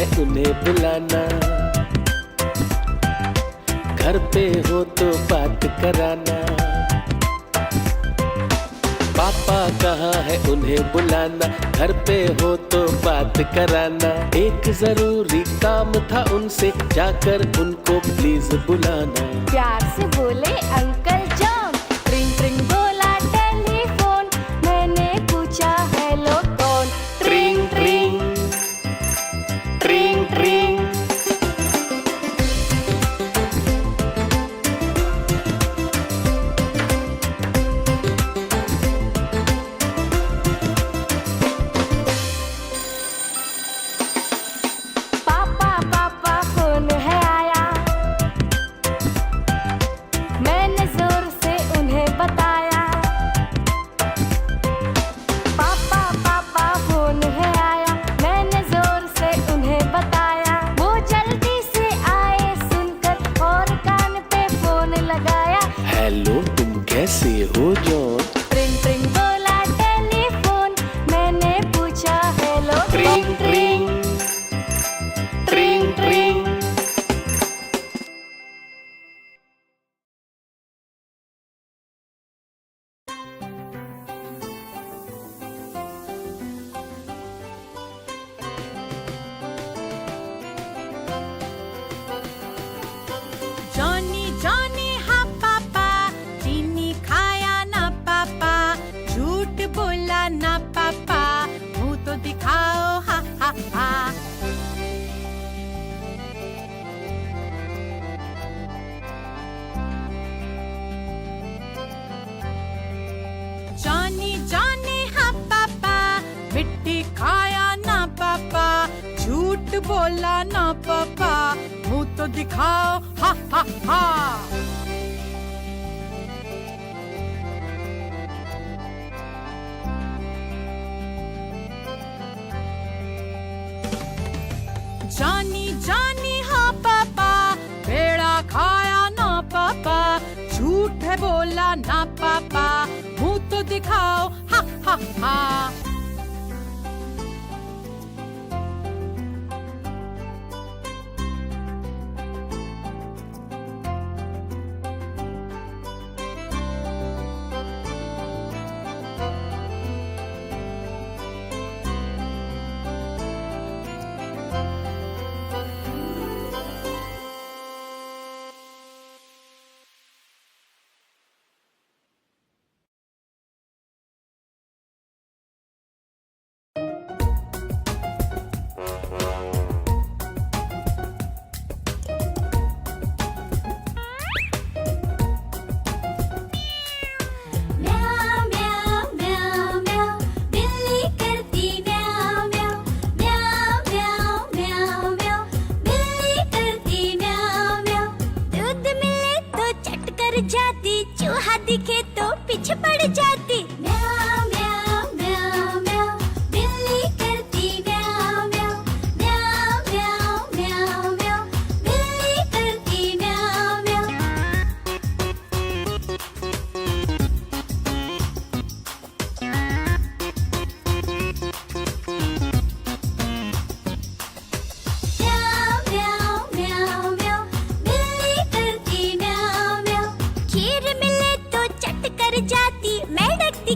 है उन्हें बुलाना, घर पे हो तो बात कराना। पापा कहाँ है उन्हें बुलाना, घर पे हो तो बात कराना। एक जरूरी काम था उनसे, जाकर उनको प्लीज बुलाना। प्यार से बोले अंकल जॉन, ट्रिंग ट्रिंग बोला टेलीफोन, मैंने पूछा हेलो कौन। ट्रिंग ट्रिंग ट्रिंग ट्रिंग। पापा पापा फोन है आया, मैंने जोर से उन्हें बताया। पापा पापा फोन है आया, मैंने जोर से उन्हें बताया। वो जल्दी से आए सुनकर और कान पे फोन लगाया। हेलो तुम कैसे हो जॉन? ट्रिंग ट्रिंग बोला टेलीफोन, मैंने पूछा हेलो ट्रिंग ट्रिंग ट्रिंग ट्रिंग। जॉनी जॉनी हाँ पापा, चीनी खाया ना पापा, झूठ बोला ना पापा, मुंह तो दिखाओ हा हा हा। जॉनी जॉनी हाँ पापा, मिट्टी खाया ना पापा, झूठ बोला ना पापा, मुंह तो दिखाओ हा हा हा। जॉनी जॉनी हाँ पापा, पेड़ा खाया ना पापा, झूठ है बोला ना पापा, मुंह तो दिखाओ हा हा हा। म्याऊ म्याऊ म्याऊ म्याऊ, बिल्ली करती म्याऊ म्याऊ। म्याऊ म्याऊ म्याऊ म्याऊ, बिल्ली करती म्याऊ म्याऊ। दूध मिले तो चट कर जाती, चूहा दिखे तो पीछे पड़ जाती। म्याऊ म्याऊ म्याऊ म्याऊ, बिल्ली करती म्याऊ म्याऊ। म्याऊ म्याऊ म्याऊ म्याऊ, बिल्ली करती म्याऊ म्याऊ। म्याऊ म्याऊ म्याऊ म्याऊ, बिल्ली करती म्याऊ म्याऊ। खीर मिले तो चट कर जाती, मैं डकती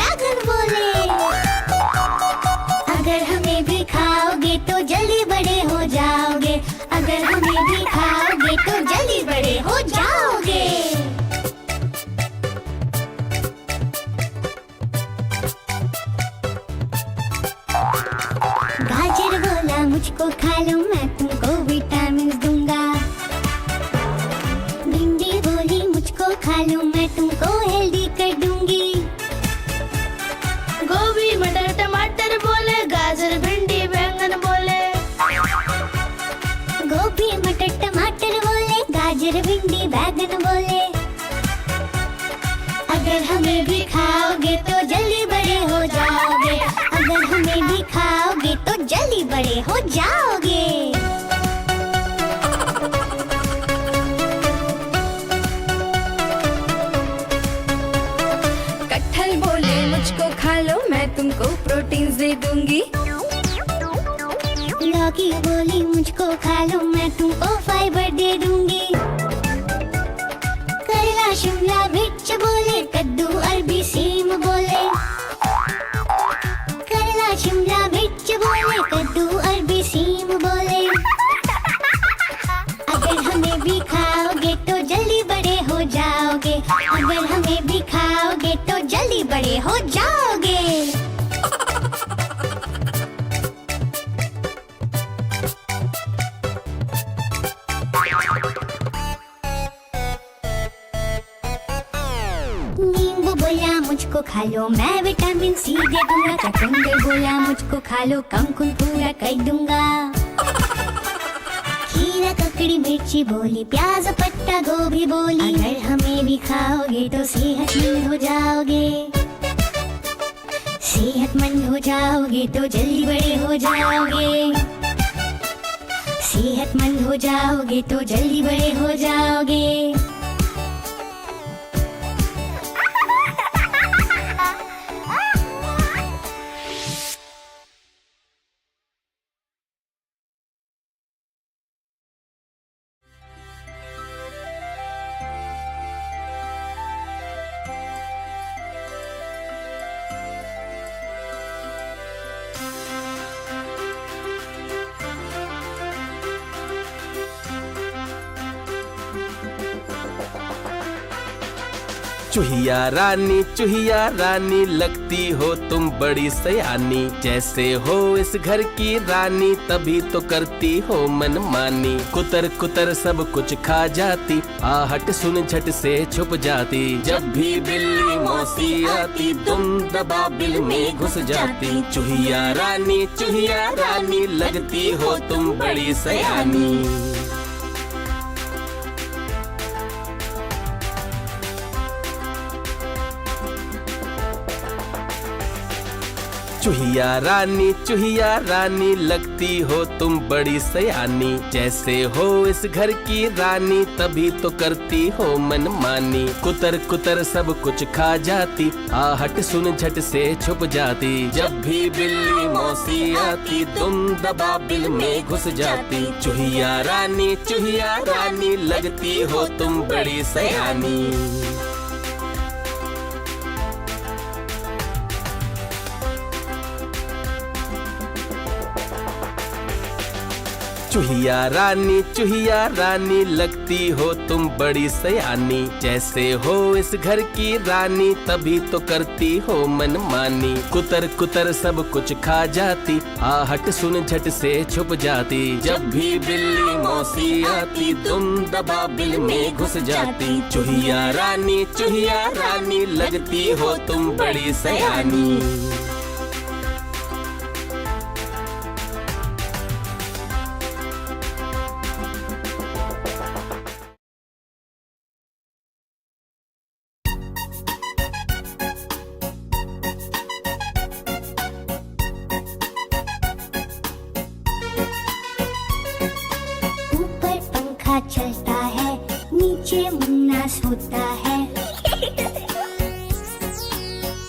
बैगन बोले। अगर हमें भी खाओगे तो जल्दी बड़े हो जाओगे। अगर हमें भी खाओगे तो जल्दी बड़े हो जाओगे। गाजर बोला मुझको खा लो मैं तुमको विटामिन दूंगा। भिंडी बोली मुझको खा लो मैं तुमको हेल्दी कर दूंगी। गोभी मटर टमाटर बोले, गाजर भिंडी बैंगन बोले। गोभी मटर टमाटर बोले, गाजर भिंडी बैगन बोले। अगर हमें भी खाओगे तो जल्दी बड़े हो जाओगे। अगर हमें भी खाओगे तो जल्दी बड़े हो जाओगे। कटहल बोले मुझको खा लो मैं तुमको प्रोटीन दे दूंगी। लौकी बोली मुझको खा लो मैं तुमको फाइबर दे दूंगी। करेला शिमला मिर्च बोले, कद्दू अरबी सीम बोले। करेला शिमला मिर्च बोले, कद्दू अरबी सीम बोले। अगर हमें भी खाओगे तो जल्दी बड़े हो जाओगे। अगर हमें भी खाओगे तो जल्दी बड़े हो जाओगे। नींबू बोला मुझको खा लो मैं विटामिन सी दे दूंगा। चुकंदर बोला मुझको खा लो कम खून पूरा कर दूंगा। खीरा ककड़ी मिर्ची बोली, प्याज पत्ता गोभी बोली। अगर हमें भी खाओगे तो सेहतमंद हो जाओगे। सेहतमंद हो जाओगे तो जल्दी बड़े हो जाओगे। सेहतमंद हो जाओगे तो जल्दी बड़े हो जाओगे। चूहिया रानी लगती हो तुम बड़ी सयानी। जैसे हो इस घर की रानी तभी तो करती हो मनमानी। कुतर कुतर सब कुछ खा जाती, आहट सुन झट से छुप जाती। जब भी बिल्ली मौसी आती तुम दबा बिल में घुस जाती। चूहिया रानी लगती हो तुम बड़ी सयानी। चूहिया रानी लगती हो तुम बड़ी सयानी। जैसे हो इस घर की रानी तभी तो करती हो मनमानी। कुतर कुतर सब कुछ खा जाती, आहट सुन झट से छुप जाती। जब भी बिल्ली मौसी आती तुम दबा बिल में घुस जाती। चूहिया रानी लगती हो तुम बड़ी सयानी। चूहिया रानी लगती हो तुम बड़ी सयानी। जैसे हो इस घर की रानी तभी तो करती हो मनमानी। कुतर कुतर सब कुछ खा जाती, आहट सुन झट से छुप जाती। जब भी बिल्ली मौसी आती तुम दबा बिल में घुस जाती। चूहिया रानी लगती हो तुम बड़ी सयानी। चलता है, नीचे मुन्ना सोता है।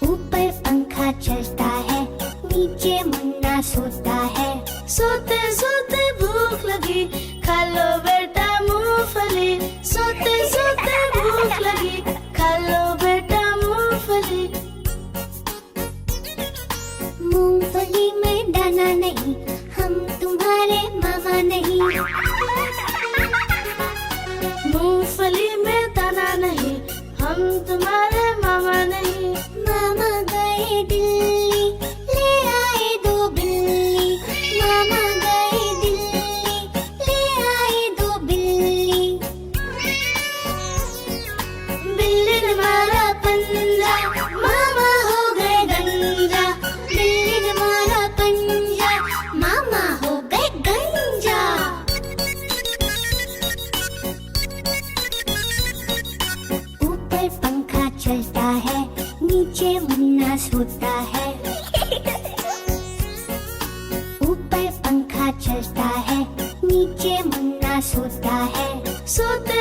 ऊपर पंखा चलता है, नीचे मुन्ना सोता है। सोते सोते भूख लगी, खा लो बेटा मूंगफली। सोते सोते भूख लगी, खा लो बेटा मूंगफली। मूंगफली में दाना नहीं, हम तुम्हारे मामा नहीं। मूंगफली में दाना नहीं, हम तुम्हारे मामा नहीं। मामा गए दिल्ली, ले आए 2 बिल्ली। मामा गए दिल्ली, ले आए 2 बिल्ली। बिल्ली ने मारा पंजा, मामा हो गए गंजा। बिल्ली ने मारा पंजा, मामा हो गए गंजा। ऊपर पंखा चलता है, नीचे मुन्ना सोता है। ऊपर पंखा चलता है, नीचे मुन्ना सोता है। सोते